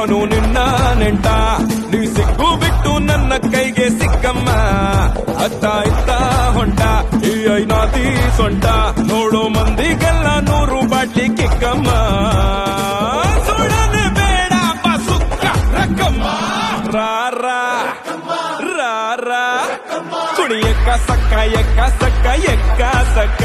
ನಾನು ನಿನ್ನ ನೆಂಟ, ನೀ ಸಿಕ್ಕು ಬಿಟ್ಟು ನನ್ನ ಕೈಗೆ ಸಿಕ್ಕಮ್ಮ. ಅತ್ತ ಇತ್ತ ಹೊಂಟ ಈ ಐನಾದಿ ಸೊಂಟ, ನೋಡೋ ಮಂದಿಗೆಲ್ಲ 100 ಬಾಟ್ಲಿ ಕಿಕ್ಕಮ್ಮ. ಸುಡನೆ ಬೇಡ ಬಸುಕ್ಕ ರಕ್ಕಮ್ಮ, ರಾರ ರಾರ ಕುಣಿಯಕ್ಕ ಸಕ್ಕ ಎಕ್ಕ ಸಕ್ಕ ಎಕ್ಕ ಸಕ್ಕ.